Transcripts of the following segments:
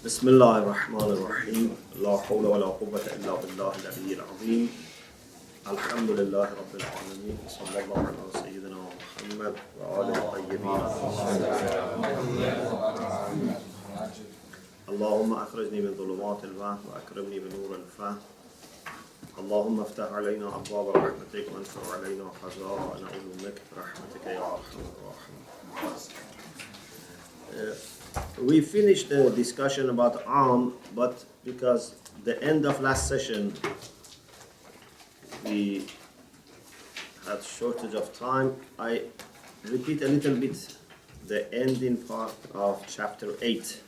بسم الله الرحمن الرحيم لا حول ولا قوة إلا بالله العلي العظيم الحمد لله رب العالمين صلى الله على سيدنا محمد وآله الطيبين اللهم أخرجني من ظلمات الوهم وأكرمني بنور الفهم اللهم افتح علينا أبواب رحمتك وانشر علينا خزائن علومك برحمتك يا أرحم الراحمين. We finished the discussion about Am, but because the end of last session we had shortage of time, I repeat a little bit the ending part of chapter 8.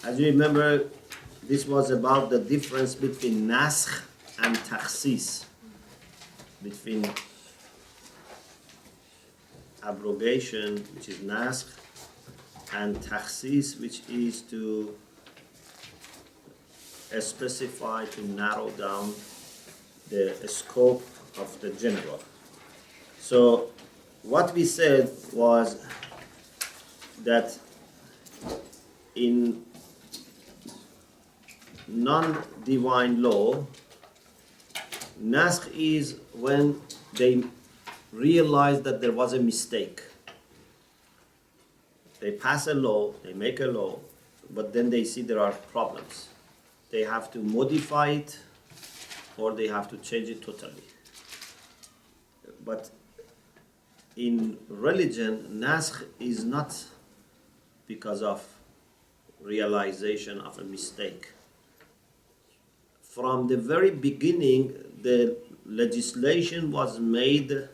As you remember, this was about the difference between naskh and takhsis, between abrogation, which is naskh, and takhsis, which is to specify, to narrow down the scope of the general. So what we said was that in non-divine law, naskh is when they realize that there was a mistake. They pass a law, they make a law, but then they see there are problems. They have to modify it or they have to change it totally. But in religion, naskh is not because of realization of a mistake. From the very beginning, the legislation was made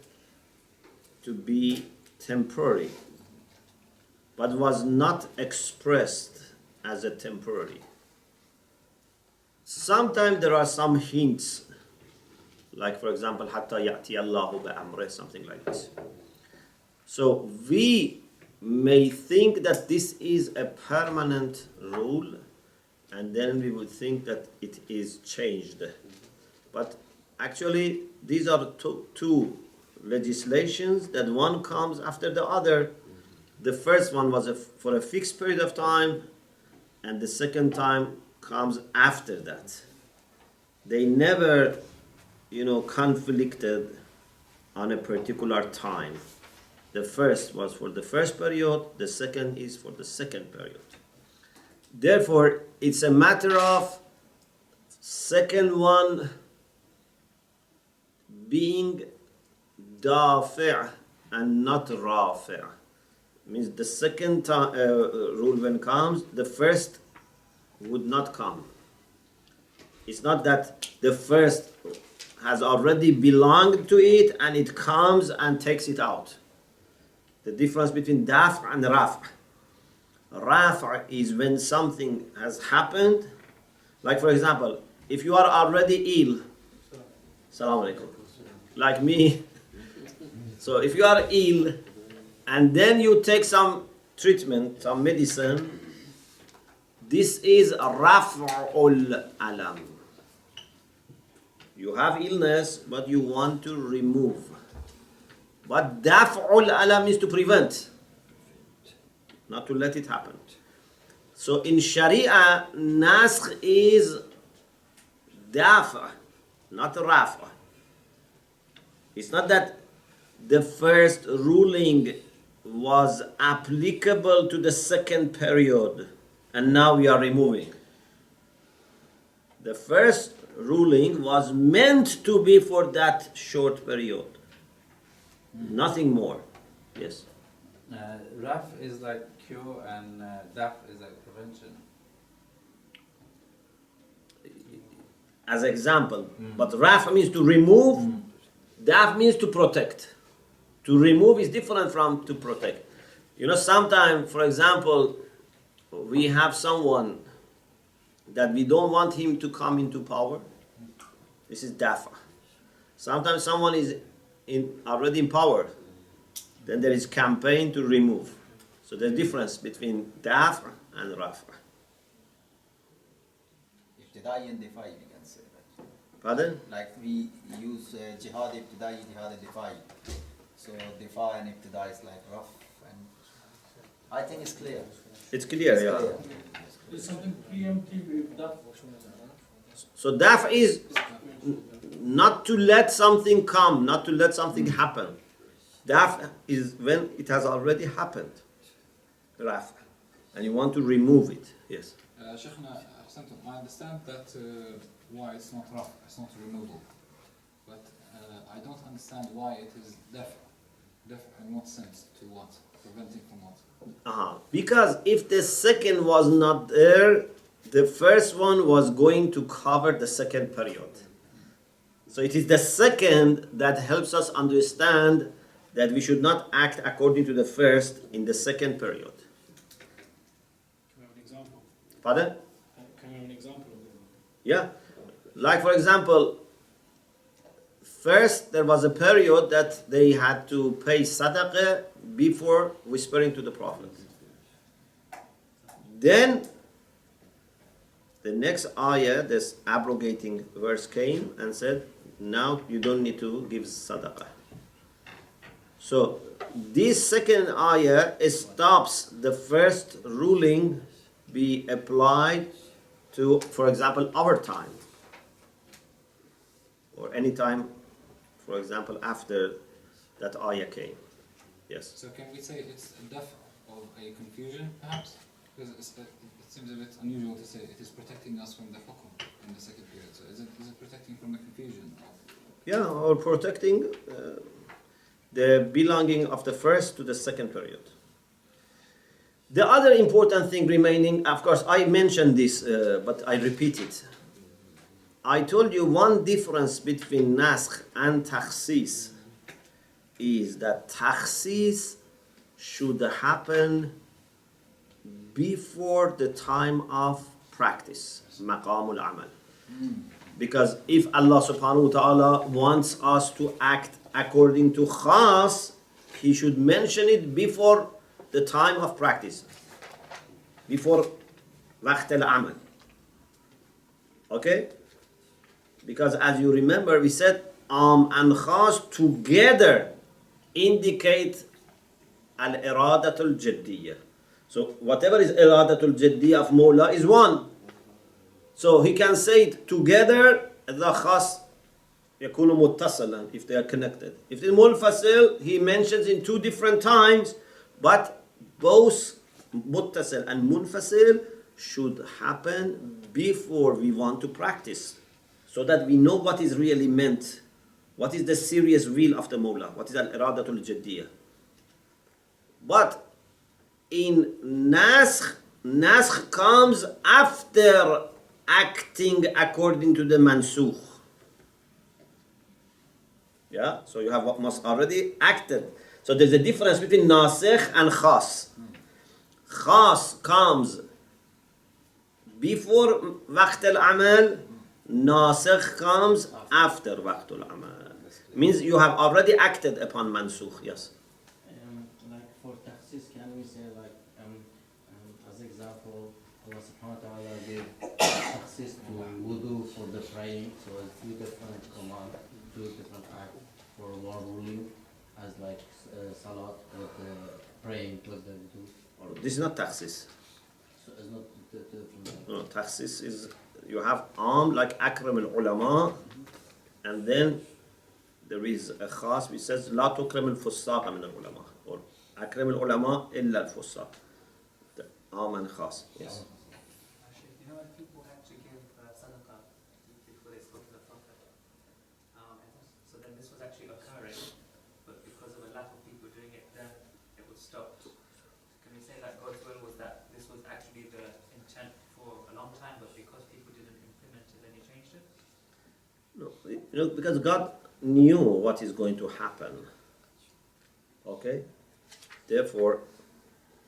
to be temporary, but was not expressed as a temporary. Sometimes there are some hints, like for example, حَتَّى يَأْتِيَ اللَّهُ بِأَمْرِهِ, something like this. So we may think that this is a permanent rule, and then we would think that it is changed. But actually, these are two legislations that one comes after the other. The first one was for a fixed period of time, and the second time comes after that. They never, conflicted on a particular time. The first was for the first period, the second is for the second period. Therefore, it's a matter of second one being dafi' and not rafi'. Means the second rule when comes, the first would not come. It's not that the first has already belonged to it and it comes and takes it out. The difference between daf' and raf'. Raf' is when something has happened. Like for example, if you are already ill, Assalamu alaikum, like me. So if you are ill, and then you take some treatment, some medicine, this is raf'ul alam. You have illness, but you want to remove. But daf'ul alam is to prevent, not to let it happen. So in Sharia, naskh is daf', not raf'. It's not that the first ruling was applicable to the second period and now we are removing. The first ruling was meant to be for that short period. Nothing more. Yes? Raf is like cure and daf is like prevention. As example. But raf means to remove, daf means to protect. To remove is different from to protect. Sometimes, for example, we have someone that we don't want him to come into power. This is dafa. Sometimes someone is already in power. Then there is campaign to remove. So there's a difference between dafa and rafa. Ibtidai and defai, we can say that. Pardon? Like we use jihad ibtidai, jihad defai. So difa and ibtida is like rough, and I think it's clear. It's clear, It's yeah. clear. It's something preemptive if that. So daf is not to let something come, not to let something happen. Daf is when it has already happened. Raf. And you want to remove it. Yes. Sheikhna, I understand that why it's not raf, it's not removal. But I don't understand why it is def. Def in what sense? To what? Preventing from what? Because if the second was not there, the first one was going to cover the second period. So it is the second that helps us understand that we should not act according to the first in the second period. Can we have an example? Pardon? Can we have an example of that? Yeah. Like for example, first there was a period that they had to pay sadaqah before whispering to the Prophet. Then the next ayah, this abrogating verse came and said, now you don't need to give sadaqah. So this second ayah stops the first ruling be applied to, for example, our time. Or any time, for example, after that ayah came. Yes. So can we say it's a def of a confusion, perhaps? Because it seems a bit unusual to say it is protecting us from the hukum in the second period. So is it protecting from the confusion? Yeah, or protecting the belonging of the first to the second period. The other important thing remaining, of course, I mentioned this, but I repeat it. I told you one difference between naskh and takhsis is that takhsis should happen before the time of practice, maqamul amal. Because if Allah subhanahu wa ta'ala wants us to act according to khas, He should mention it before the time of practice, before waqt al-amal. Okay? Because as you remember, we said and khas together indicate al-iradatul jaddiyah. So whatever is iradatul jaddiyah of Mawla is one. So he can say it together, the khas yakunu muttasalan, if they are connected. If it's munfasil, he mentions in two different times, but both muttasil and munfasil should happen before we want to practice, so that we know what is really meant, what is the serious will of the Mawla, what is al-iradatul jaddiyah. But in naskh comes after acting according to the mansukh. Yeah, so you have what must already acted. So there's a difference between nasikh and khas. Khas comes before waqt al-amal, nasikh comes after waqt al-amal. Means you have already acted upon mansukh, yes. Like for takhsis, can we say like, as example, Allah subhanahu wa ta'ala gave takhsis to wudu for the praying, so a few different commands, two different acts for one ruling, as like salat with the praying with the wudu. This is not takhsis. So it's not the No, takhsis is, you have like akram al-ulama, and then there is a khas which says la tukram al-fussaq min al-ulama, or akram al-ulama illa al-fussaq. The and khas, yes. You know when people had to give sadaqah before they spoke to the Prophet, so then this was actually occurring, but because of a lack of people doing it, then it was stopped. Can we say that God's will was that this was actually the intent for a long time, but because people didn't implement it, then He changed it? No, because God knew what is going to happen. Okay? Therefore,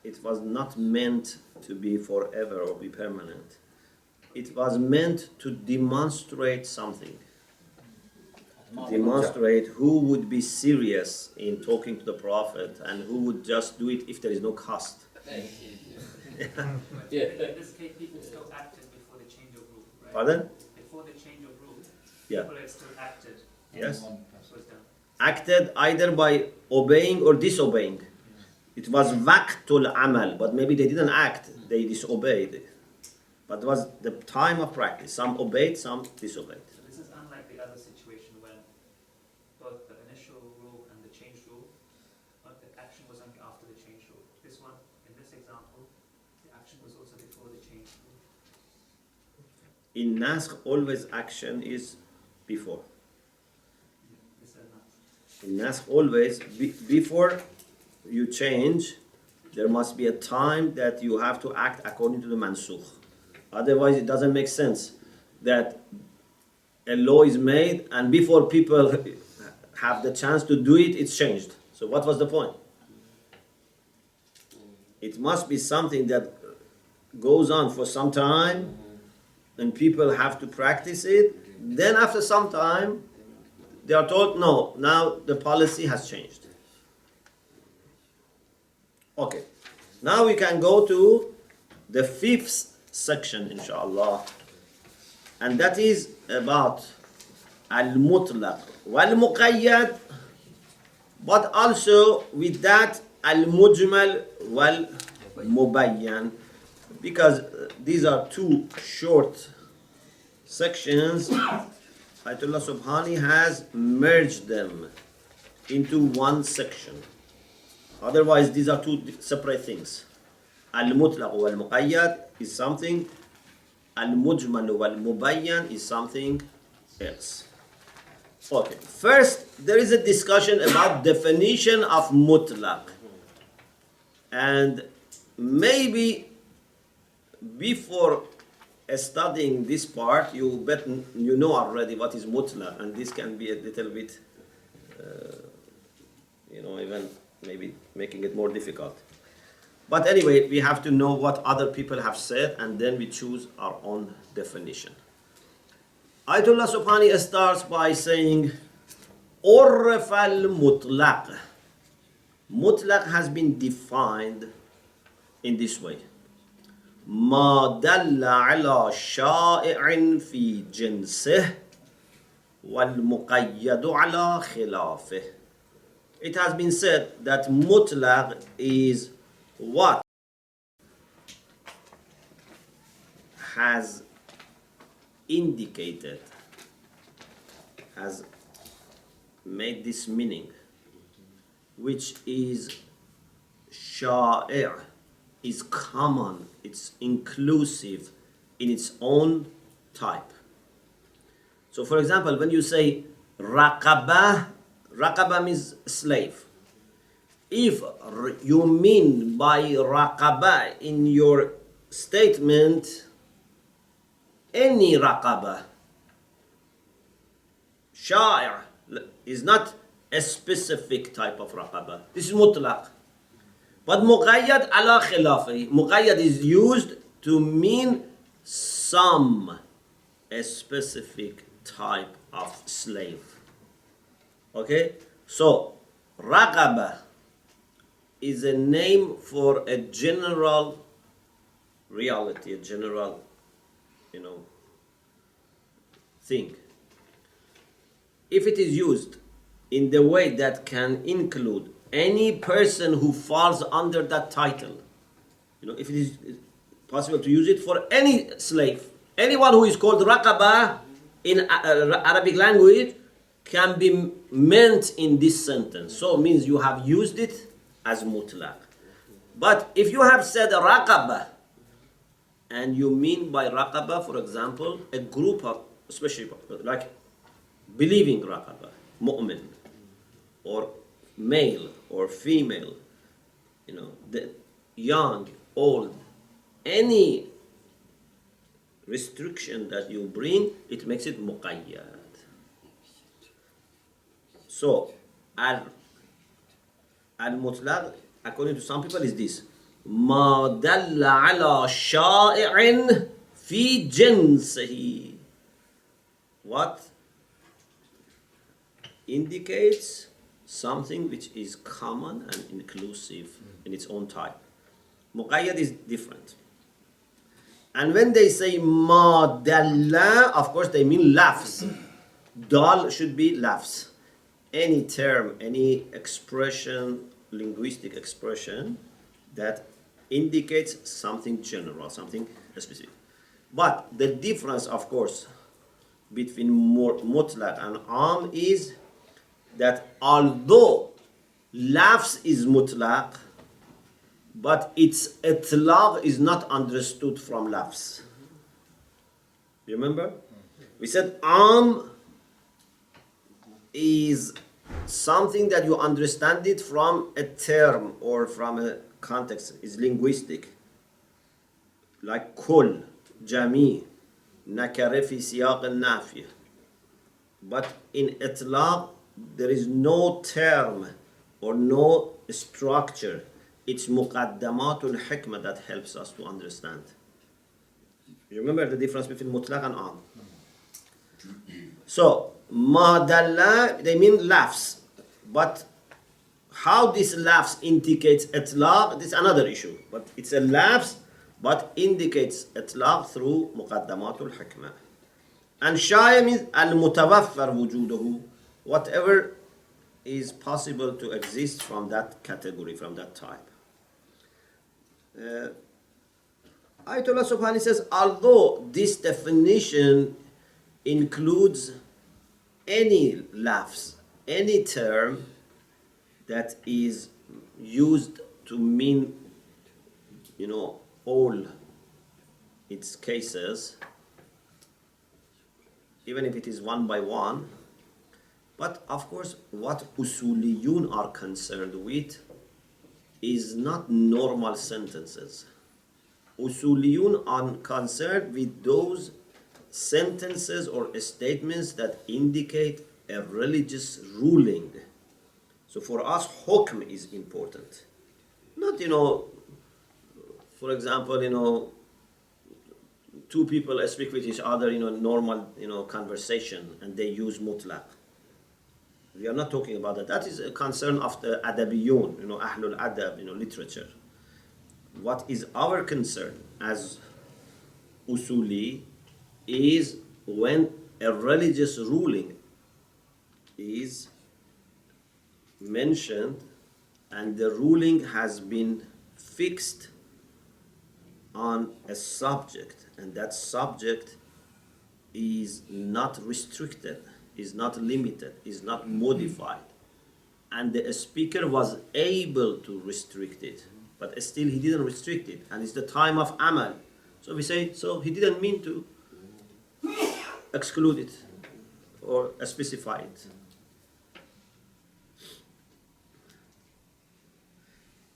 it was not meant to be forever or be permanent. It was meant to demonstrate something. To demonstrate who would be serious in talking to the Prophet and who would just do it if there is no cost. In this case, people still acted before the change of rule, right? Pardon? Before the change of rule, Yeah. people had still acted. Yes. Was done. Acted either by obeying or disobeying. It was waqtul amal, but maybe they didn't act, they disobeyed. But it was the time of practice. Some obeyed, some disobeyed. So this is unlike the other situation when both the initial rule and the changed rule, but the action was only after the changed rule. This one, in this example, the action was also before the changed rule. In Naskh, always action is before. This is not. In Naskh, always, before you change, there must be a time that you have to act according to the mansukh. Otherwise, it doesn't make sense that a law is made and before people have the chance to do it, it's changed. So what was the point? It must be something that goes on for some time and people have to practice it. Then after some time, they are told, no, now the policy has changed. Okay, now we can go to the fifth section, inshallah, and that is about al-mutlaq wal-muqayyad, but also with that al-mujmal wal-mubayyan, because these are two short sections. Ayatollah Subhani has merged them into one section. Otherwise, these are two separate things. Al-mutlaq wal-muqayyad is something, al-mujmal wal-mubayyan is something else. Okay, first there is a discussion about definition of mutlaq. And maybe before studying this part, you know already what is mutlaq, and this can be a little bit, even maybe making it more difficult. But anyway, we have to know what other people have said, and then we choose our own definition. Ayatollah Subhani starts by saying, Urf al-mutlaq. Mutlaq has been defined in this way. ما دل على شائع في جنسه والمقيد على خلافه. It has been said that mutlaq is what has indicated, has made this meaning, which is sha'i', is common, it's inclusive in its own type. So for example, when you say raqaba, raqaba means slave. If you mean by raqaba in your statement any raqaba, sha'i' is not a specific type of raqaba. This is mutlaq. But muqayyad ala khilafi. Muqayyad is used to mean a specific type of slave. Okay? So, raqaba is a name for a general reality, a general, thing. If it is used in the way that can include any person who falls under that title, if it is possible to use it for any slave, anyone who is called raqaba in Arabic language can be meant in this sentence. So it means you have used it as mutlaq. But if you have said raqaba, and you mean by raqaba, for example, a group of, especially like believing raqaba, mu'min, or male or female, the young, old, any restriction that you bring, it makes it muqayyad. So, al-mutlaq, according to some people, is this: ما دل على شائع في جنسه. What indicates something which is common and inclusive in its own type. Muqayyad is different. And when they say ma dalla, of course they mean lafz. Dal should be lafz. Any term, any expression, linguistic expression that indicates something general, something specific. But the difference, of course, between mutlaq and am is that although lafz is mutlaq, but its itlaq is not understood from lafz. You remember? We said am is something that you understand it from a term or from a context, is linguistic. Like kul, jami, nakare fi siyaq al-nafiyah. But in itlaq, there is no term or no structure. It's muqaddamatul hikmah that helps us to understand. You remember the difference between mutlaq and am? So, madalla, they mean lafz. But how this lafz indicates itlaq, this is another issue. But it's a lafz, but indicates itlaq through muqaddamatul hikmah. And shaya means al-mutawaffar wujuduhu, whatever is possible to exist from that category, from that type. Ayatollah Subhani says, although this definition includes any lafz, any term that is used to mean, all its cases, even if it is one by one. But of course, what usuliyun are concerned with is not normal sentences. Usuliyun are concerned with those sentences or statements that indicate a religious ruling. So for us, hukm is important. Not, for example, two people speak with each other, normal, conversation, and they use mutlaq. We are not talking about that. That is a concern of the adabiyun, ahlul adab, literature. What is our concern as usuli is when a religious ruling is mentioned and the ruling has been fixed on a subject, and that subject is not restricted, is not limited, is not modified, and the speaker was able to restrict it, but still he didn't restrict it, and it's the time of amal. So we say, so he didn't mean to exclude it or specify it.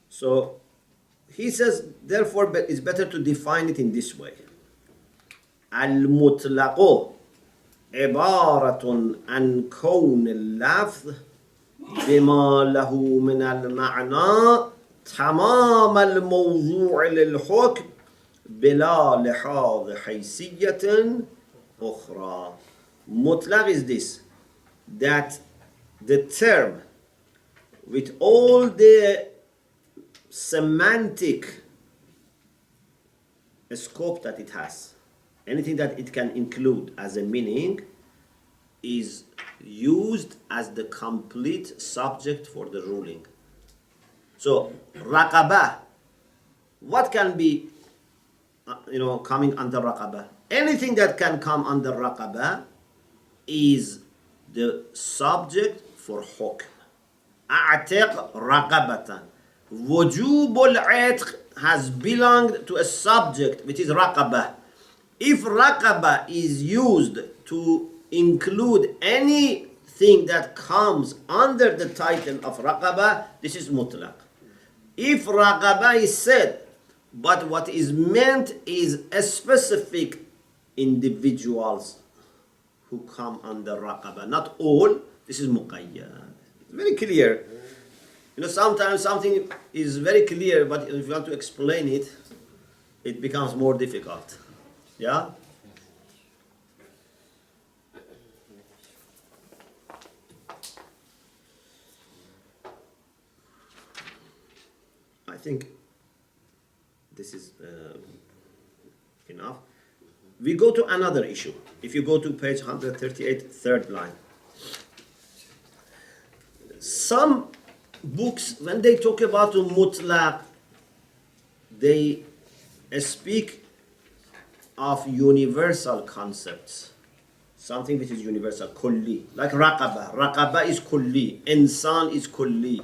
So he says, therefore, it's better to define it in this way. Al-mutlaqu ibaratun an kawn al-lafz bima lahu min al-ma'na tamam al-mawdu' lil-hukm bila lihaz haysiyatin ukhra. Mutlaq is this, that the term with all the semantic scope that it has, anything that it can include as a meaning, is used as the complete subject for the ruling. So, raqabah, what can be, coming under raqabah? Anything that can come under raqabah is the subject for hukm. A'tiq raqabatan. Wujub al-'itq has belonged to a subject which is raqabah. If raqabah is used to include anything that comes under the title of raqabah, this is mutlaq. If raqabah is said, but what is meant is a specific individuals who come under raqabah, not all, this is muqayyad. Very clear. Sometimes something is very clear, but if you want to explain it, it becomes more difficult. Yeah? I think this is enough. We go to another issue. If you go to page 138, third line. Some books, when they talk about mutlaq, they speak of universal concepts. Something which is universal, kulli. Like raqaba. Raqaba is kulli. Insan is kulli.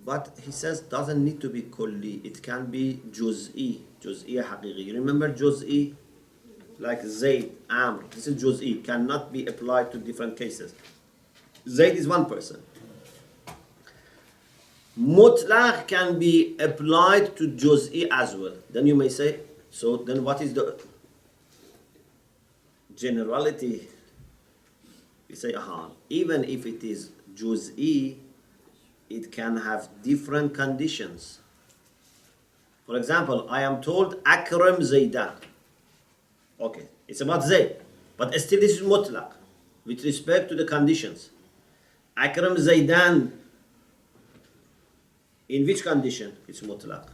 But he says doesn't need to be kulli. It can be juz'i. Juz'i haqiqi. You remember juz'i? Like Zayd, Amr. This is juz'i. Cannot be applied to different cases. Zayd is one person. Mutlaq can be applied to juz'i as well. Then you may say, so then what is the generality? You say, even if it is juz'i, it can have different conditions. For example, I am told Akram Zaydan. Okay, it's about Zayd, but still this is mutlaq with respect to the conditions. Akram Zaydan, in which condition? It's mutlaq.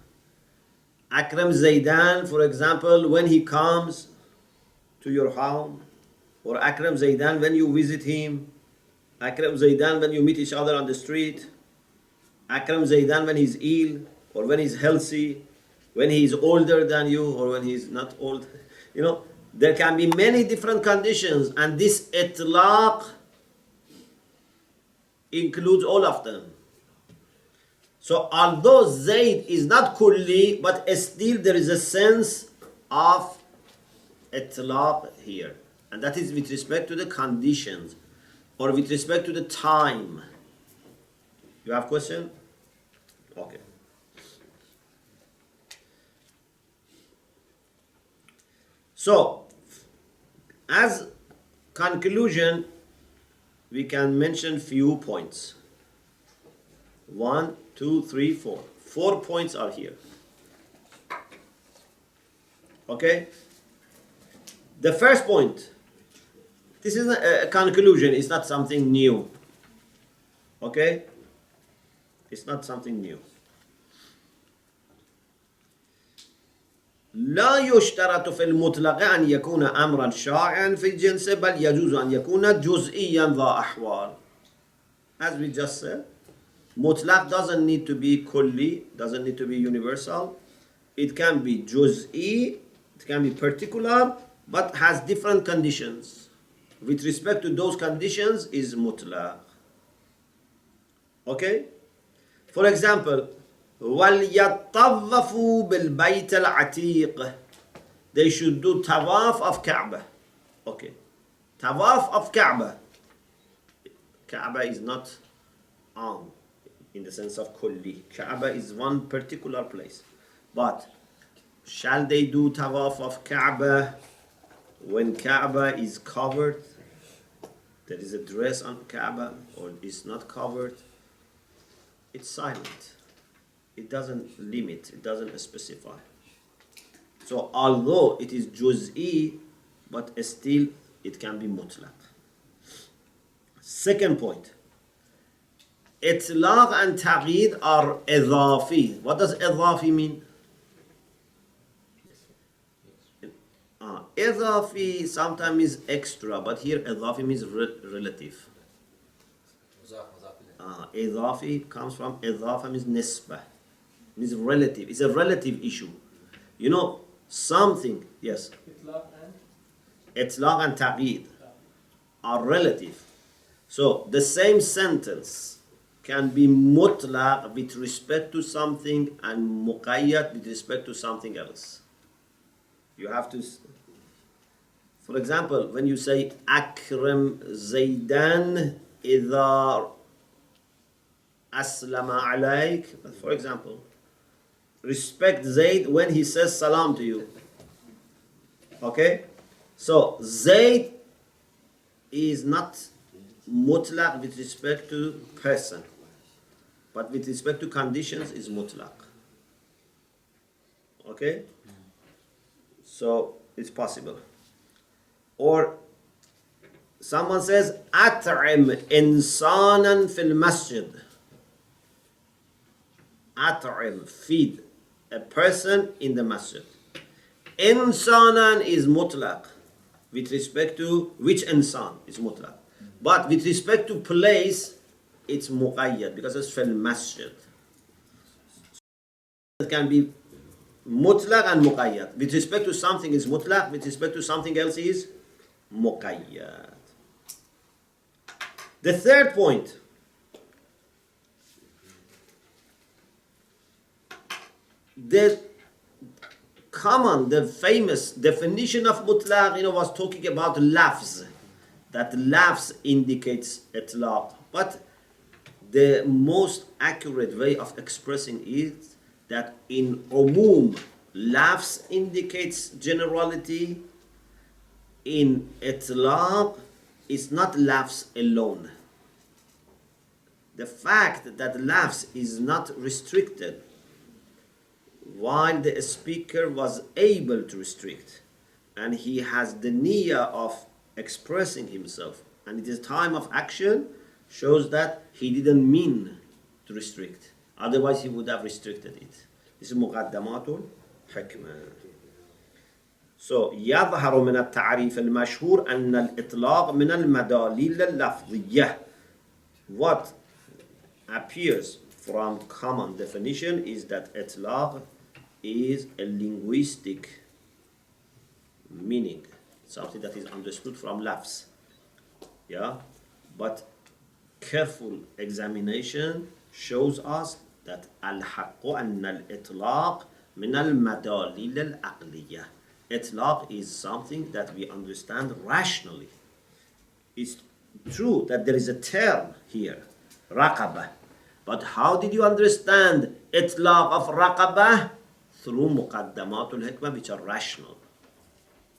Akram Zaydan, for example, when he comes to your home, or Akram Zaydan when you visit him, Akram Zaydan when you meet each other on the street, Akram Zaydan when he's ill, or when he's healthy, when he's older than you, or when he's not old. You know, there can be many different conditions, and this itlaq includes all of them. So although Zayd is not kulli, but still there is a sense of itlaq here. And that is with respect to the conditions, or with respect to the time. You have question? Okay. So, as conclusion, we can mention few points. 1, 2, 3, 4. 4 points are here. Okay? The first point, this is a conclusion, it's not something new. Okay? It's not something new. لا يشترط في المطلق أن يكون أمرا شائعا في الجنس بل يجوز أن يكون جزئيا ذا أحوال. As we just said, mutlaq doesn't need to be kulli, doesn't need to be universal. It can be juz'i, it can be particular, but has different conditions. With respect to those conditions is mutlaq. Okay? For example, وَلْيَطَّوَّفُوا بِالْبَيْتِ الْعَتِيقِ. They should do tawaf of Kaaba. Okay. Tawaf of Kaaba. Kaaba is not in the sense of kulli. Kaaba is one particular place. But shall they do tawaf of Kaaba when Kaaba is covered? There is a dress on Kaaba, or it's not covered? It's silent. It doesn't limit, it doesn't specify. So although it is juz'i, but still it can be mutlaq. Second point, itlaq and taqeed are idafi. What does idafi mean? Idafi sometimes is extra, but here idafi means relative. Idafi comes from idafa means nisbah. Means relative. It's a relative issue. You know, something, yes. Itlaq and taqeed are relative. So the same sentence can be mutlaq with respect to something and muqayyad with respect to something else. You have to, for example, when you say Akram Zaydan idha aslama alayk, for example, respect Zayd when he says salam to you. Okay? So Zayd is not mutlaq with respect to person, but with respect to conditions is mutlaq. Okay? So it's possible. Or someone says at'im insanan fil masjid. At'im, feed a person in the masjid. Insanan is mutlaq with respect to which insan is mutlaq. But with respect to place, it's muqayyad because it's fil masjid. It can be mutlaq and muqayyad. With respect to something is mutlaq, with respect to something else is muqayyad. The third point, the common, the famous definition of mutlaq, was talking about lafz, that lafz indicates itlaq. But the most accurate way of expressing it that in umum, lafz indicates generality. In itlaq, it's not lafz alone. The fact that lafz is not restricted, while the speaker was able to restrict, and he has the niyyah of expressing himself, and it is time of action, shows that he didn't mean to restrict. Otherwise, he would have restricted it. This is muqaddamatul hikmah. So, يظهر من التعريف المشهور أن الإطلاق من المداليل اللفظية. What appears from common definition is that itlaq is a linguistic meaning, something that is understood from lafz. Yeah, but careful examination shows us that al-haqqu anna al-itlaq min al-madalil al-aqliyah. Itlaq is something that we understand rationally. It's true that there is a term here, raqabah. But how did you understand itlaq of raqabah? Through muqaddamatul hikmah, which are rational.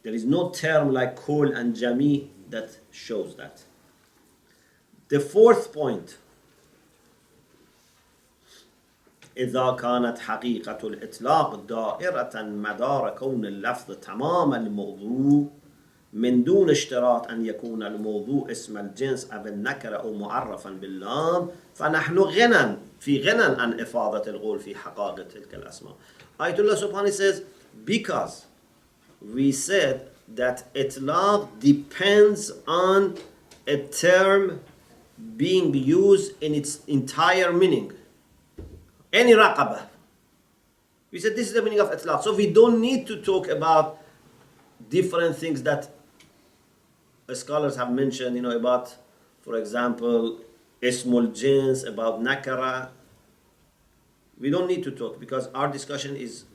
There is no term like kul and jami that shows that. The fourth point, إذا كانت حقيقة الإطلاق دائرة مدار كون اللفظ تمام الموضوع من دون اشتراط أن يكون الموضوع اسم الجنس أو النكرة أو معرفا باللام فنحن في غنى عن إفاضة القول في حقائق تلك الأسماء. Ayatollah Subhani says, because we said that itlaq depends on a term being used in its entire meaning. Any raqabah. We said this is the meaning of itlaq. So we don't need to talk about different things that scholars have mentioned, about, for example, ismul jins, about nakara. We don't need to talk because our discussion is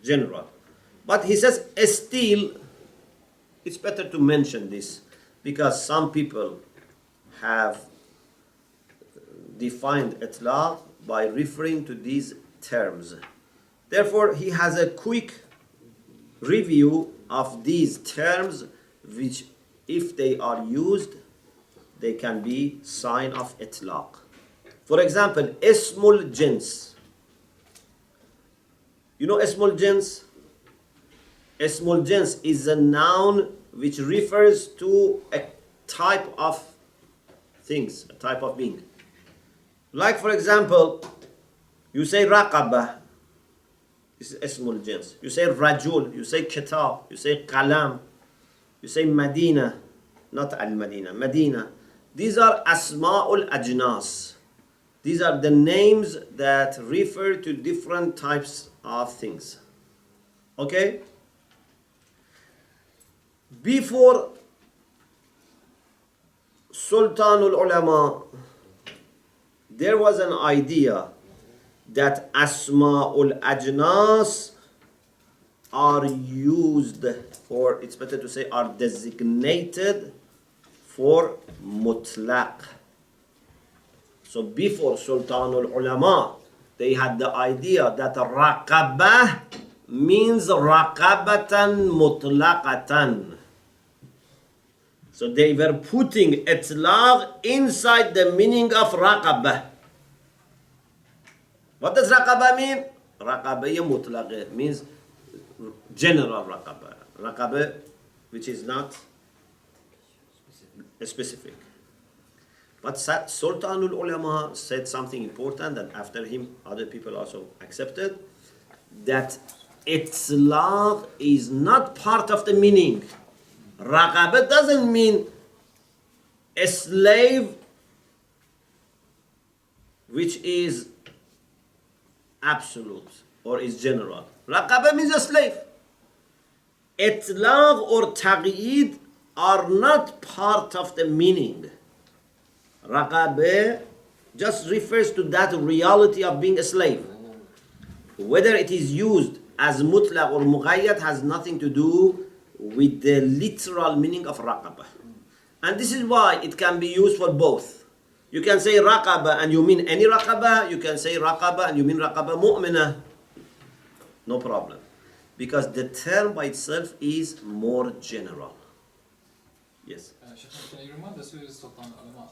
general. But he says, still, it's better to mention this because some people have defined itlaq by referring to these terms. Therefore, he has a quick review of these terms which, if they are used, they can be sign of itlaq. For example, ismul jins. You know ismul jins? Ismul jins is a noun which refers to a type of things, a type of being. Like, for example, you say raqabah, this is ismul jins. You say rajul, you say kitab, you say qalam, you say Medina, not al-Madina, Medina. These are asma'ul ajnas. These are the names that refer to different types of things. Okay? Before Sultanul Ulama, there was an idea that asma'ul ajnas are used for, it's better to say, are designated for mutlaq. So before Sultanul Ulama, they had the idea that raqabah means raqabatan mutlaqatan. So they were putting itlaq inside the meaning of raqabah. What does raqabah mean? Raqabah mutlaqah means general raqabah. Raqabah which is not specific. But Sultanul Ulama said something important, and after him other people also accepted, that itlaq is not part of the meaning. Raqabah doesn't mean a slave which is absolute. or is general? Raqaba means a slave. Itlaq or taqyid are not part of the meaning. Raqaba just refers to that reality of being a slave. Whether it is used as mutlaq or muqayyad has nothing to do with the literal meaning of raqaba. And this is why it can be used for both. You can say raqaba and you mean any raqaba. You can say raqaba and you mean raqaba mu'mina. No problem. Because the term by itself is more general. Yes. Sheikh, can you remind us who is Sultan al-Ulama?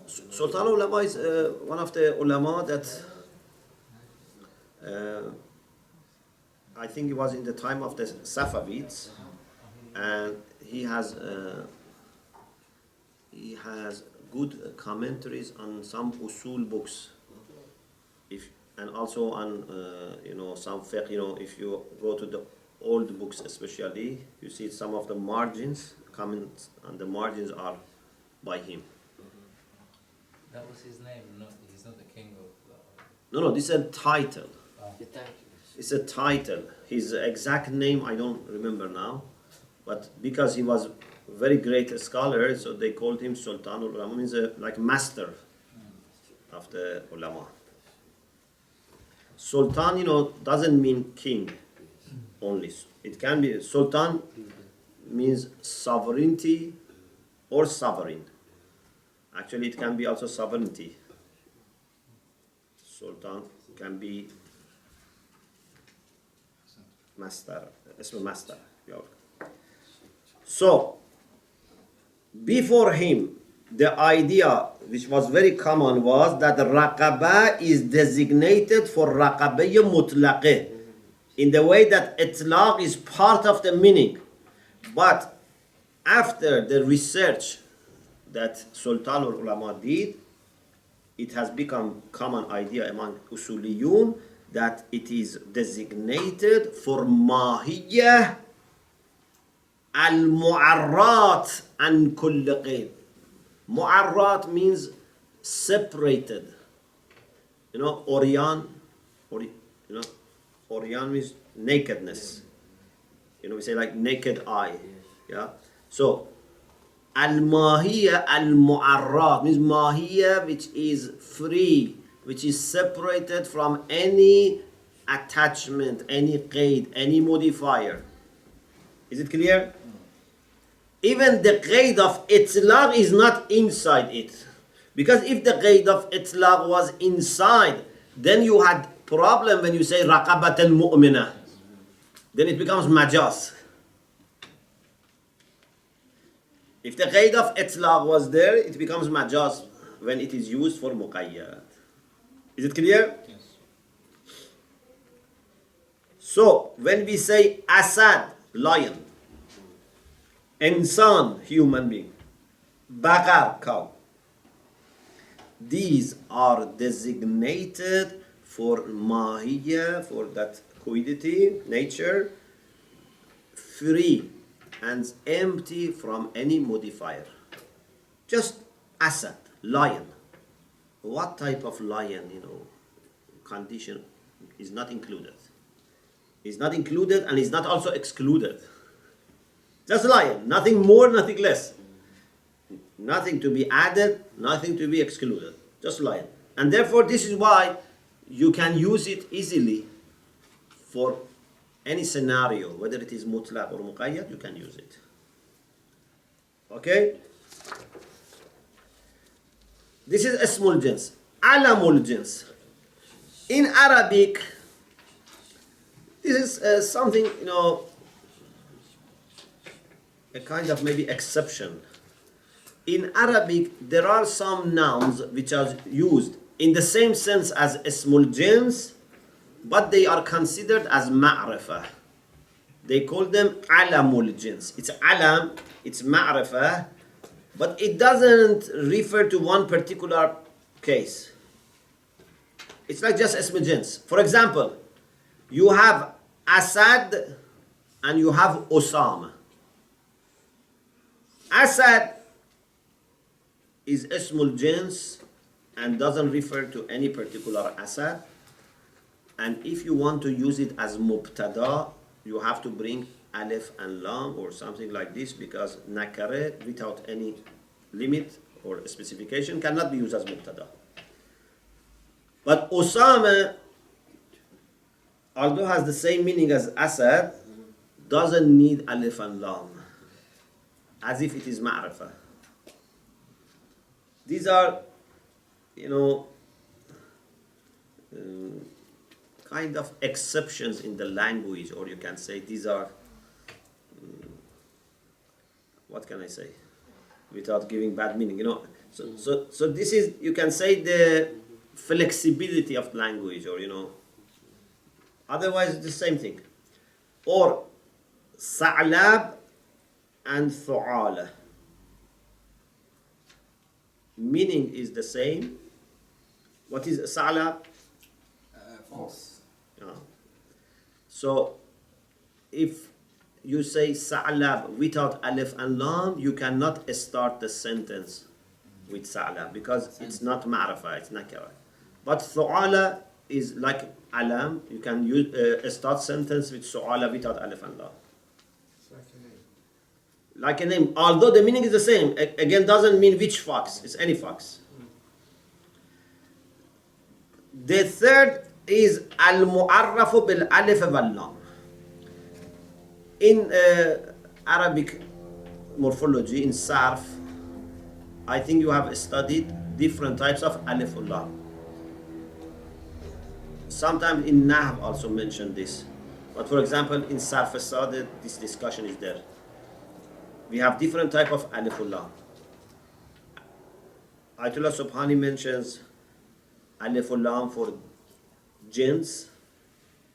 Sultan ulama is one of the ulama that I think it was in the time of the Safavids, and he has good commentaries on some Usul books, and also on some fiqh. If you go to the old books, especially, you see some of the margins. Comments on the margins are by him. That was his name. No, he's not the king of. No, this is a title. The title. It's a title. His exact name I don't remember now, but because he was a very great scholar, so they called him Sultan al-Ulama, means like master of the ulama. Sultan, doesn't mean king only. It can be Sultan means sovereignty or sovereign. Actually, it can be also sovereignty. Sultan can be master. It's a master. So, before him, the idea which was very common was that raqaba is designated for raqabiyya mutlaqah, in the way that itlaq is part of the meaning. But after the research that Sultan al-Ulama did, it has become common idea among Usuliyun that it is designated for mahiyya al-mu'arrat an kull qayd. Mu'arrat means separated. Oryan, Oryan means nakedness. We say like naked eye. Yeah. So al-mahiyya al-mu'arrat means mahiyya which is free, which is separated from any attachment, any qaid, any modifier. Is it clear? Even the qaid of itlaq is not inside it. Because if the qaid of itlaq was inside, then you had problem when you say raqabat al-mu'mina. Then it becomes majaz. If the qaid of itlaq was there, it becomes majaz when it is used for muqayyad. Is it clear? Yes. So, when we say asad, lion, insan, human being, baqar, cow, these are designated for mahiyya, for that quiddity, nature, free and empty from any modifier. Just asad, lion. What type of lion, condition is not included? Is not included and is not also excluded. Just lion, nothing more, nothing less. Nothing to be added, nothing to be excluded. Just lion. And therefore, this is why you can use it easily for any scenario, whether it is mutlaq or muqayyad, you can use it. Okay? This is ismul jins. Alamul jins. In Arabic, this is something, a kind of maybe exception. In Arabic, there are some nouns which are used in the same sense as ismul jins, but they are considered as ma'rifah. They call them alamul jins. It's alam, it's ma'rifah, but it doesn't refer to one particular case. It's like just ism jins. For example, you have Asad and you have Osama. Asad is ismul jins and doesn't refer to any particular Asad. And if you want to use it as mubtada, you have to bring alif and lam or something like this, because nakare without any limit or specification cannot be used as mubtada. But Osama, although has the same meaning as Asad, doesn't need alif and lam, as if it is ma'rifah. These are, kind of exceptions in the language, or you can say these are, what can I say, without giving bad meaning, So this is, you can say, the flexibility of language, or otherwise it's the same thing. Or sa'lab and thu'ala, meaning is the same. What is sa'lab? False. So if you say sa'lab without alif and lam, you cannot start the sentence with sa'lab because it's not ma'rifah, it's nakara. But thu'ala is like alam. You can use start sentence with su'ala without alif and lam. Like a name. Although the meaning is the same, again doesn't mean which fox, it's any fox. The third is al-mu'arrafu bil-alif wal-lam. In Arabic morphology, in sarf, I think you have studied different types of alif and lam. Sometimes in Nahv also mentioned this. But for example, in sarf as-sadid, this discussion is there. We have different type of alif and lam. Ayatollah Subhani mentions alif and lam for jins,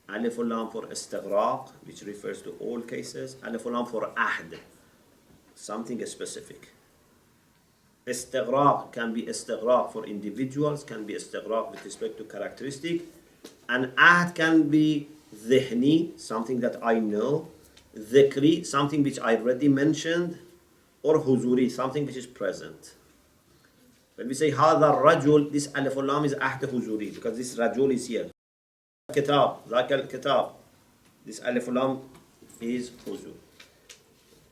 alif and lam for istighraq, which refers to all cases, alif and lam for ahd, something specific. Istighraq can be istighraq for individuals, can be istighraq with respect to characteristic, and ahd can be dhihni, something that I know, dhikri, something which I already mentioned, or huzuri, something which is present. When we say hadha rajul, this alif and lam is ahd huzuri, because this rajul is here. Kitab, like al-kitab, this alif and lam is huzur.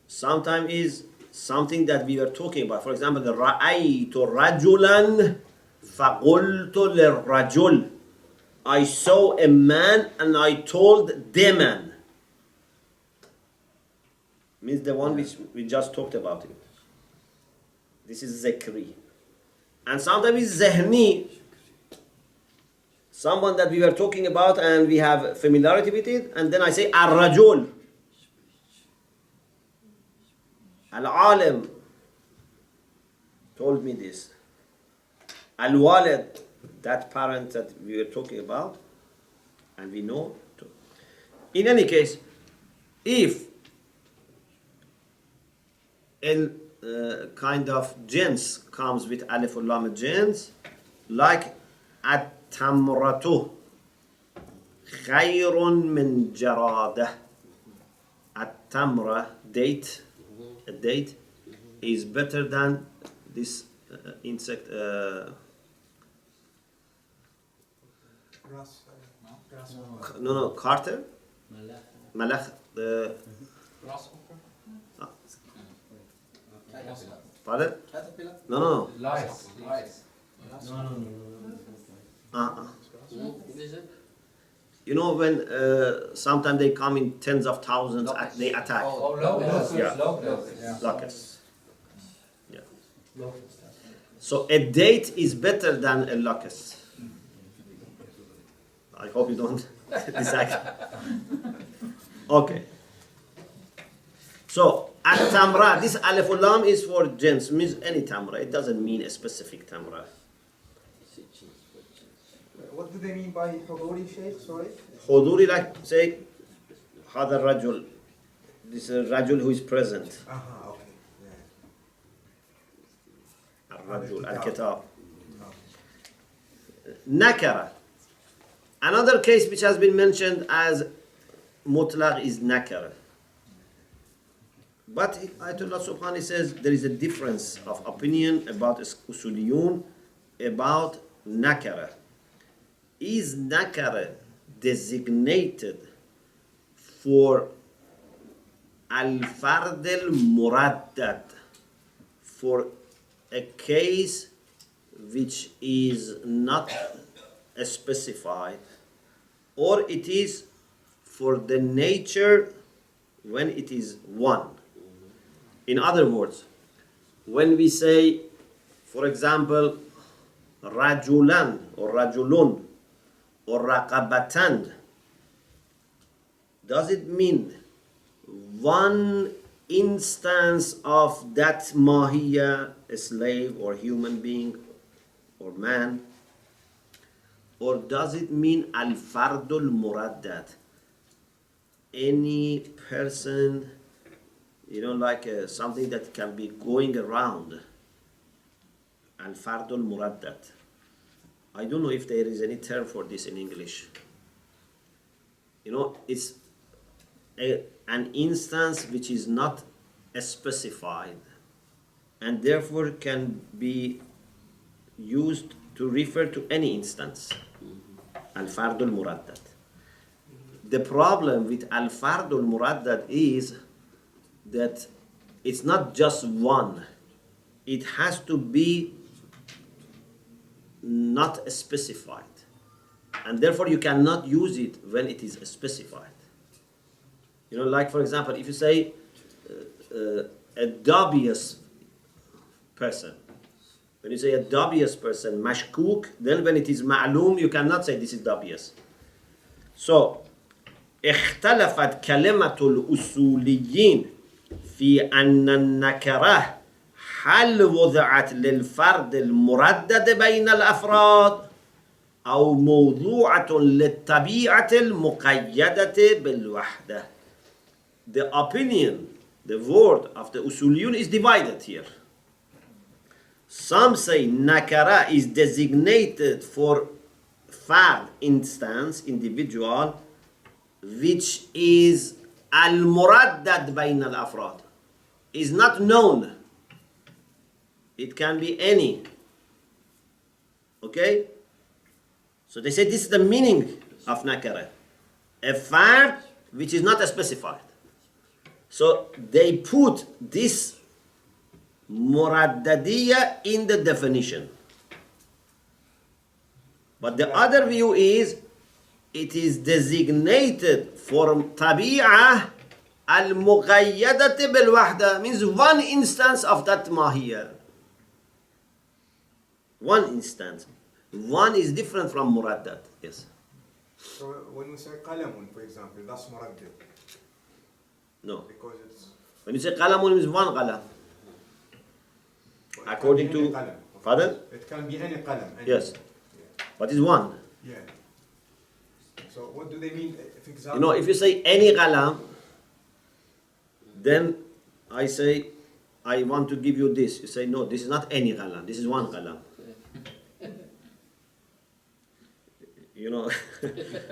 Sometimes is something that we were talking about. For example, the ra'aytu rajulan faqultu lirrajul. I saw a man and I told the man. Means the one which we just talked about. This is zikri. And sometimes it's zehni. Someone that we were talking about and we have familiarity with it, and then I say ar-rajul. Al-alim told me this. Al-walid, that parent that we were talking about, and we know. In any case, if a kind of jins comes with alif and lam jins, like at-tamratu khayrun min jaradah. At-tamra, date, a date, is better than this insect. No, Carter? Malach. Grasshopper? Pardon? Caterpillar? No. Lice. You know when sometimes they come in tens of thousands, they attack. Locusts. Yeah. Locusts. Locusts. Yeah. So a date is better than a locust. I hope you don't disagree. Okay. So at-tamra, this alif and lam is for jins, means any tamra. It doesn't mean a specific tamra. What do they mean by huduri, Shaykh? Sorry? Huduri, like say, hada rajul. This is a rajul who is present. Okay. Yeah. Al-rajul, al-kitab. Nakara. Another case which has been mentioned as mutlaq is nakara. But Ayatollah Subhani says there is a difference of opinion about usuliyun about nakara. Is nakara designated for al-fard al-muraddad, for a case which is not specified, or it is for the nature when it is one. In other words, when we say, for example, rajulan or rajulun or raqabatan, does it mean one instance of that mahiyya, a slave or human being or man? Or does it mean al-fardul muraddad? Any person, like something that can be going around. Al-fardul muraddad. I don't know if there is any term for this in English. It's an instance which is not specified and therefore can be used to refer to any instance. Al-fardul muraddad. The problem with al-fardul muraddad is that it's not just one. It has to be not specified. And therefore you cannot use it when it is specified. Like for example, if you say a dubious person, when you say a dubious person, mashkuk, then when it is ma'lum, you cannot say this is dubious. So, اختلفت كلمة الأصوليين في أن النكرة هل وضعت للفرد المردد بين الأفراد أو موضوعة للطبيعة المقيدة بالوحدة. The opinion, the word of the Usuliyun is divided here. Some say nakara is designated for fard, instance, individual, which is al-muraddad bayn al-afrad, is not known. It can be any. Okay? So they say this is the meaning of nakara. A fard which is not specified. So they put this muraddadiyya in the definition. But the other view is it is designated for tabi'ah al-muqayyadati bil-wahda, means one instance of that mahiyya. One instance. One is different from muraddad. Yes. So when we say qalamun, for example, that's muraddad. No. Because it's... When you say qalamun, means one qalam. According to... Pardon? It can be any qalam. Yes. Yeah. But it's one. Yeah. So what do they mean? For example, If you say any qalam, then I say, I want to give you this. You say, no, this is not any qalam. This is one qalam.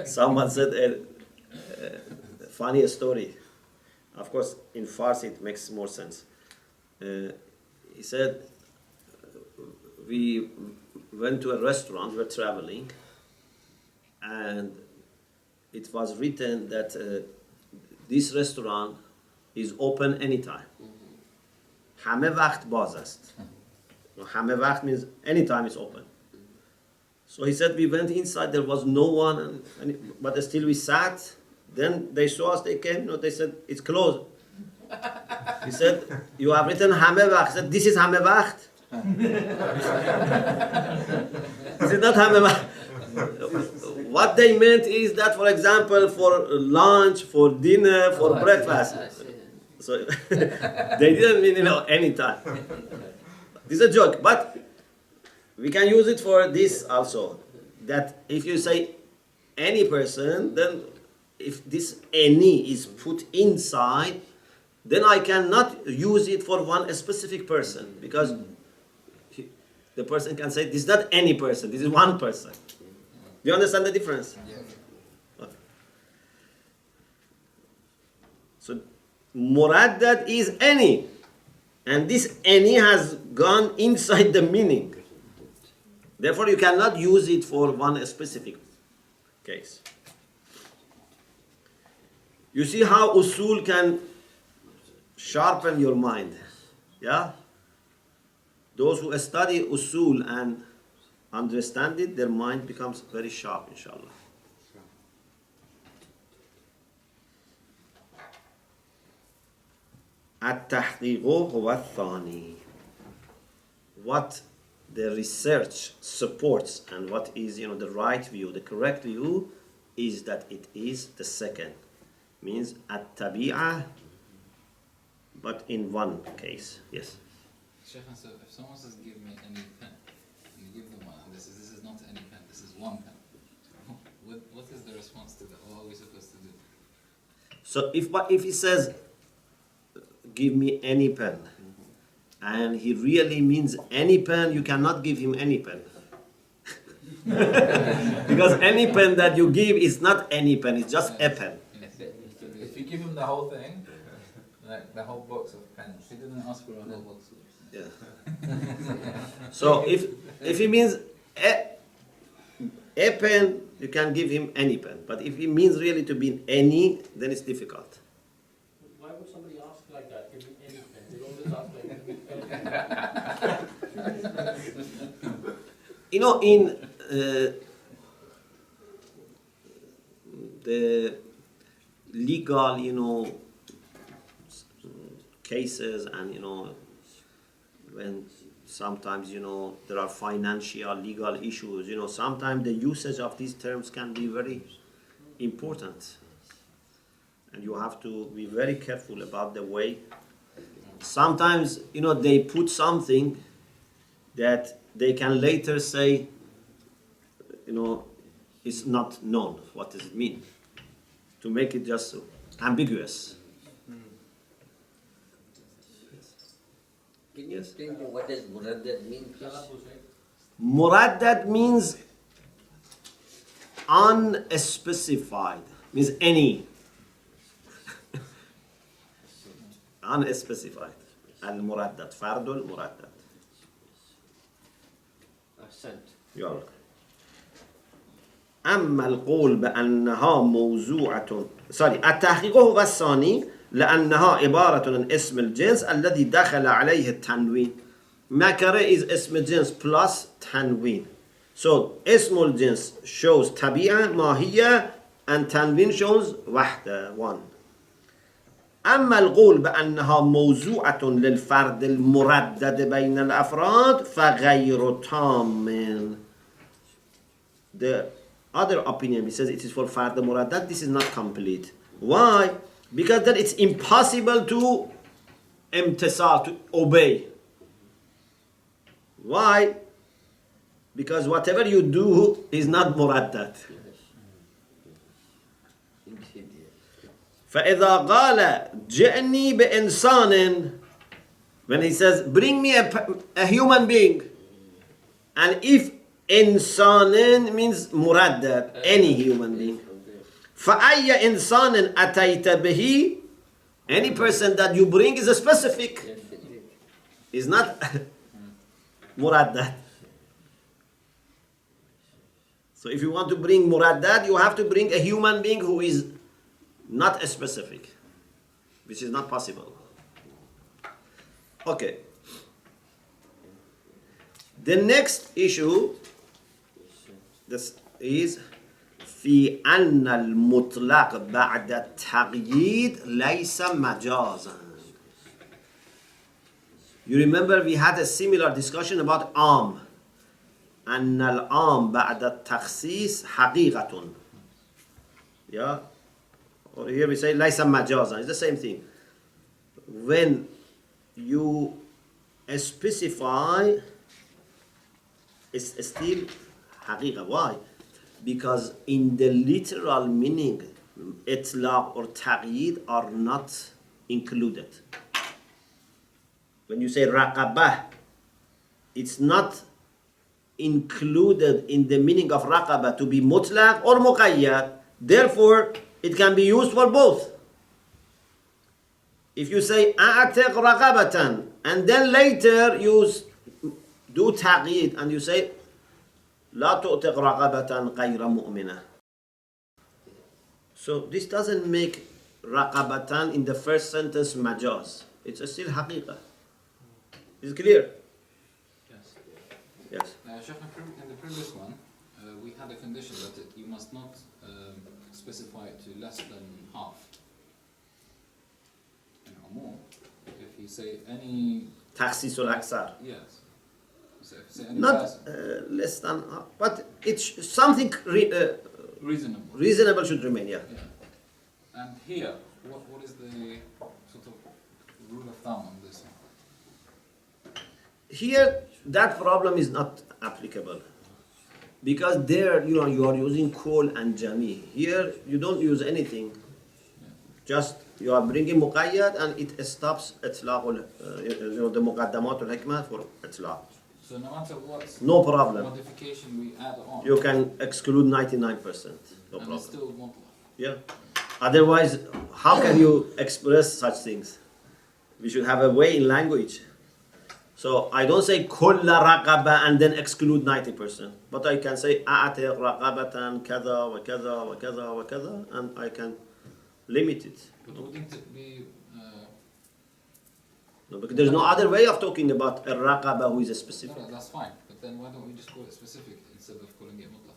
Someone said a funny story. Of course, in Farsi it makes more sense. He said, we went to a restaurant, we were traveling, and it was written that this restaurant is open anytime. همه وقت باز است. همه وقت means anytime it's open. So he said we went inside, there was no one, but still we sat. Then they saw us, they came, they said it's closed. He said, you have written همه وقت. He said, this is همه وقت. This is not همه وقت. What they meant is that, for example, for lunch, for dinner, for breakfast. So they didn't mean any time. This is a joke, but we can use it for this also. That if you say any person, then if this any is put inside, then I cannot use it for one specific person, because the person can say, this is not any person, this is one person. Do you understand the difference? Yes. Okay. So, muraddad is any. And this any has gone inside the meaning. Therefore, you cannot use it for one specific case. You see how usul can sharpen your mind. Yeah? Those who study usul and understand it, their mind becomes very sharp, inshallah. التحقيق هو الثاني. What the research supports and what is, the right view, the correct view, is that it is the second. Means at-tabi'ah, but in one case. Yes. Sheikh, so if someone says give me any pen, and you give them one, and this is not any pen, this is one pen, what is the response to that? What are we supposed to do? So if he says, give me any pen, and he really means any pen, you cannot give him any pen. Because any pen that you give is not any pen, it's just a pen. If you give him the whole thing, like the whole box of pens, He didn't ask for a whole box. Yeah. So if he means a pen, you can give him any pen. But if he means really to be any, then it's difficult. Why would somebody ask like that? Give me any pen. They always ask like, In the legal, cases, and when sometimes there are financial legal issues, sometimes the usage of these terms can be very important, and you have to be very careful about the way. Sometimes they put something that they can later say it's not known. What does it mean? To make it just ambiguous. Can you explain what does muraddad mean, please? Muraddad means unspecified, means any. Unspecified. Al-muraddad, fardul muraddad. أحسنت. يلا. أما القول بأنها موضوعة التحقيق هو الثاني لأنها عبارة عن اسم الجنس الذي دخل عليه التنوين. نكرة is اسم الجنس plus تنوين. So اسم الجنس shows طبيعة ماهية and تنوين shows وحدة one. أما القول بأنها موضوعة للفرد المردد بين الأفراد فغير تام. The other opinion, he says it is for fard muraddad, this is not complete. Why? Because then it's impossible to imtisal, to obey. Why? Because whatever you do is not muraddad. فإذا قال جئني بإنسان, when he says bring me a human being, and if إنسان means muraddad, any human being. فأي إنسان أتيت به, any person that you bring is a specific, is not muraddad. So if you want to bring muraddad, you have to bring a human being who is not a specific, which is not possible. Okay. The next issue, this is في أن المطلق بعد التقييد ليس مجازا. You remember we had a similar discussion about عام. أن العام بعد التخصيص حقيقة. Yeah. Or here we say ليس مجازا. It's the same thing. When you specify, it's still حقيقة. Why? Because in the literal meaning, itlaq or taqyid are not included. When you say raqabah, it's not included in the meaning of raqabah to be mutlaq or muqayyad. Therefore, it can be used for both. If you say a'tiq raqabatan, and then later you do taqyid and you say لا تؤتق رقبة غير مؤمنة. So this doesn't make raqabatan in the first sentence majaz. It's still haqiqah. Is it clear? Yes. Yes. Sheikh, in the previous one, we had a condition that you must not specify it to less than half. Or more. If you say any... Takhsis al-aksar. Yes. So if you say any Not less than, but it's something reasonable. reasonable should remain, yeah. And here, what is the sort of rule of thumb on this one? Here, that problem is not applicable. Because there, you are using kol and jami. Here, you don't use anything. Just, you are bringing muqayyad and it stops itlaq, the muqaddamat al-hikmah for itlaq. So no matter what No problem. modification we add on, You can exclude 99%. No and problem. it's still mutlaq. Yeah. Otherwise, how can you express such things? We should have a way in language. So I don't say kulla raqaba and then exclude 90%. But I can say a'atiq raqabatan kada wa kada wa kada wa kada, and I can limit it. But wouldn't it be... No, because there's no other way of talking about a raqaba who is a specific. No, that's fine. But then why don't we just call it specific instead of calling it mutlaq?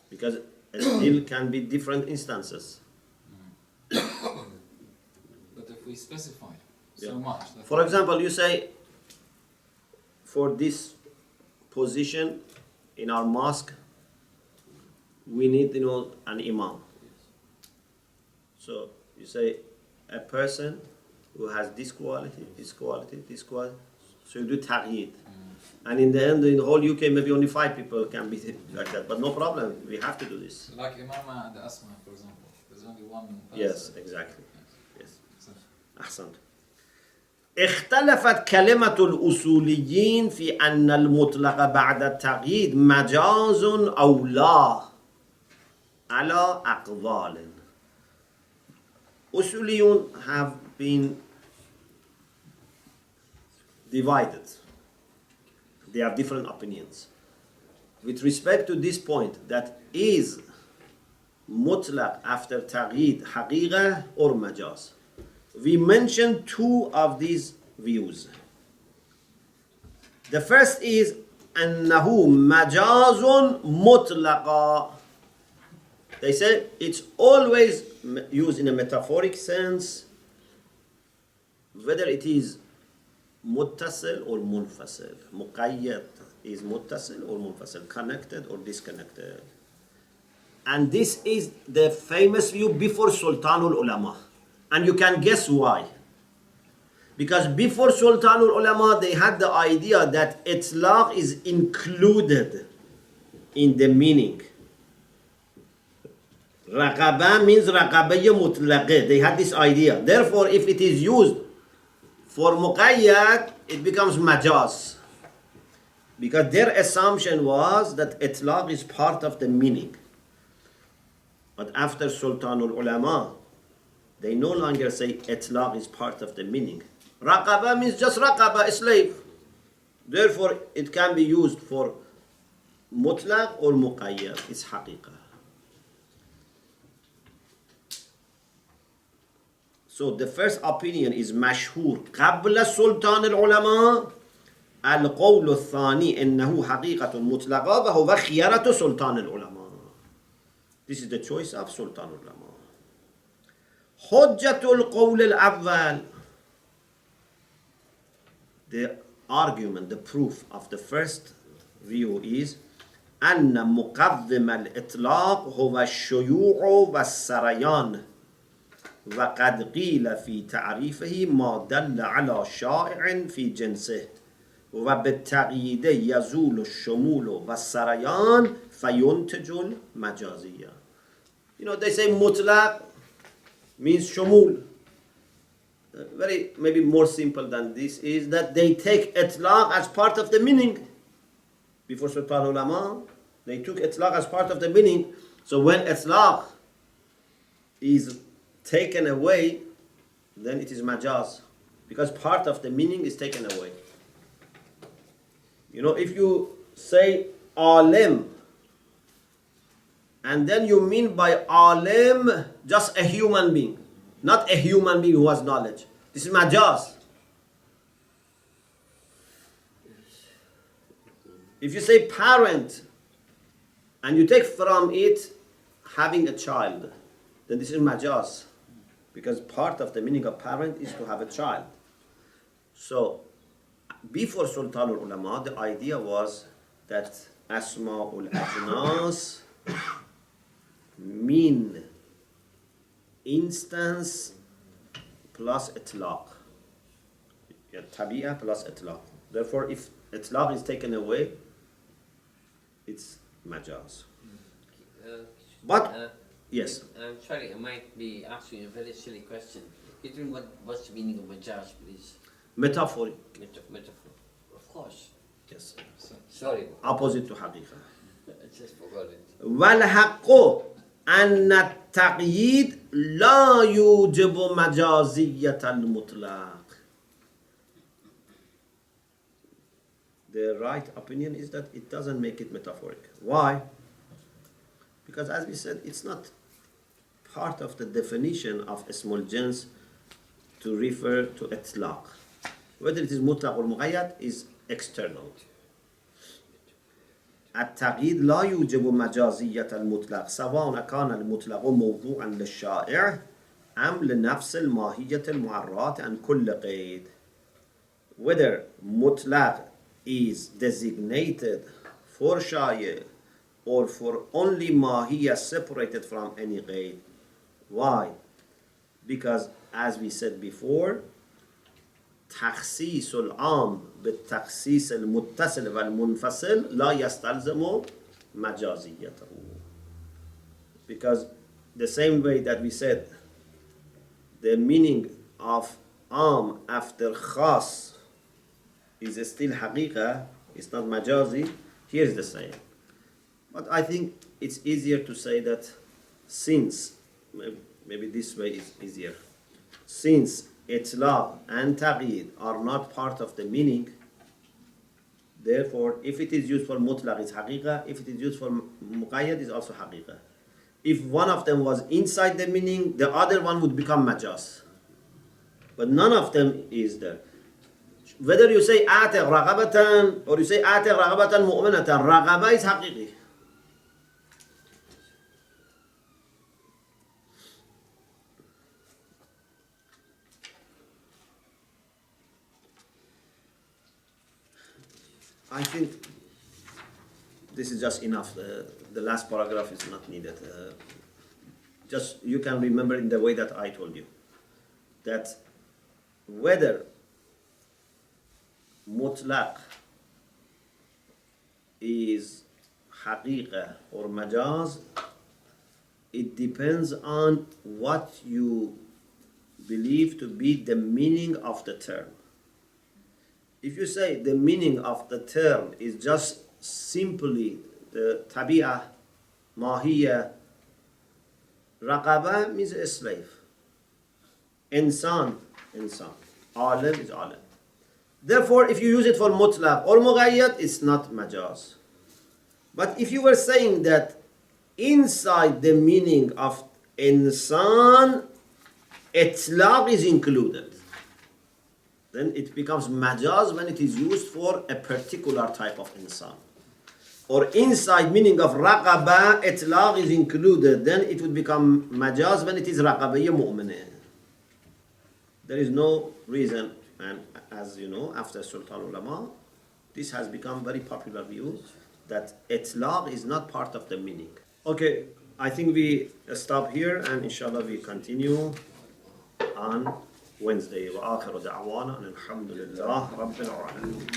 Because it still can be different instances. But if we specify so Yeah. much... that- For example, you say, for this position in our mosque, we need, an imam. So you say a person who has this quality, this quality, this quality. So you do taqyid. And in the end, in the whole UK, maybe only 5 people can be like that. But no problem, we have to do this. Like Imama and Asma, for example. There's only one person. Yes, exactly. Yes. So, أحسنت. اختلفت كلمة الأصوليين في أن المطلق بعد التقييد مجاز أو لا على أقوال. Usuliyun have been divided. They have different opinions. With respect to this point, that is mutlaq after taqyid haqiqah or majaz. We mentioned 2 of these views. The first is أنه مجاز مطلقا. They say it's always used in a metaphoric sense, whether it is muttasil or munfasil. Muqayyad is muttasil or munfasil, connected or disconnected. And this is the famous view before Sultanul Ulama. And you can guess why. Because before Sultanul Ulama, they had the idea that itlaq is included in the meaning. Raqaba means raqabiyya mutlaqah. They had this idea. Therefore, if it is used for muqayyad, it becomes majaz. Because their assumption was that itlaq is part of the meaning. But after Sultanul Ulama, they no longer say itlaq is part of the meaning. Raqaba means just raqaba, a slave. Therefore, it can be used for mutlaq or muqayyad. It's haqiqah. So the first opinion is مشهور قبل سلطان العلماء القول الثاني إنه حقيقة مطلقة وهو خيارة سلطان العلماء. This is the choice of Sultan العلماء. حجة القول الأول. The argument, the proof of the first view is أن مقدم الإطلاق هو الشيوع والسريان. وقد قيل في تعريفه ما دل على شائع في جنسه وبالتقييد يزول الشمول والسريان فينتج المجازية. They say mutlaq means shumul. Very maybe more simple than this is that they take itlaq as part of the meaning. Before Sultan Ulama, they took itlaq as part of the meaning. So when itlaq is taken away, then it is majaz, because part of the meaning is taken away. If you say alim, and then you mean by alim just a human being, not a human being who has knowledge. This is majaz. If you say parent, and you take from it having a child, then this is majaz. Because part of the meaning of parent is to have a child. So, before Sultan al-Ulama, the idea was that Asma'ul Ajnas mean instance plus itlaq. Tabi'ah plus itlaq. Therefore, if itlaq is taken away, it's majaz. But, yes. I'm sorry, I might be asking a very silly question. What's the meaning of majaz, please? Metaphoric. Metaphor. Of course. Yes. Sorry, Opposite to haqiqah. I just forgot it. والحق أن التقييد لا يوجب مجازية المطلق. The right opinion is that it doesn't make it metaphoric. Why? Because as we said, it's not part of the definition of اسم الجنس to refer to itlaq. Whether it is mutlaq or muqayyad is external. التقييد لا يوجب مجازية المطلق سواء كان المطلق موضوعا للشائع أم لنفس الماهية المعرات عن كل قيد. Whether mutlaq is designated for shaya or for only mahiyya separated from any qaid. Why? Because as we said before, تخصيص العام بالتخصيص المتصل والمنفصل لا يستلزم مجازيته. Because the same way that we said the meaning of عام after خاص is still حقيقة, it's not majazi, here is the same. But I think it's easier to say that since, maybe this way is easier, since itlaq and taqyid are not part of the meaning, therefore if it is used for mutlaq it's haqiqah, if it is used for muqayyad it's also haqiqah. If one of them was inside the meaning, the other one would become majaz. But none of them is there. Whether you say a'tiq raqabatan or you say a'tiq raqabatan mu'minatan, raqaba is haqiqi. I think this is just enough. The last paragraph is not needed. Just you can remember in the way that I told you that whether mutlaq is haqiqah or majaz, it depends on what you believe to be the meaning of the term. If you say the meaning of the term is just simply the tabi'ah, mahiyya, raqaba means a slave. Insan, alim is alim. Therefore, if you use it for mutlaq or muqayyad, it's not majaz. But if you were saying that inside the meaning of insan, itlaq is included, then it becomes majaz when it is used for a particular type of insan. Or inside meaning of raqaba, itlaq is included, then it would become majaz when it is raqabiyya mu'minah. There is no reason, and as you know, after Sultan Ulama, this has become very popular view that itlaq is not part of the meaning. Okay, I think we stop here and inshallah we continue on Wednesday. وآخر دعوانا أن الحمد لله رب العالمين.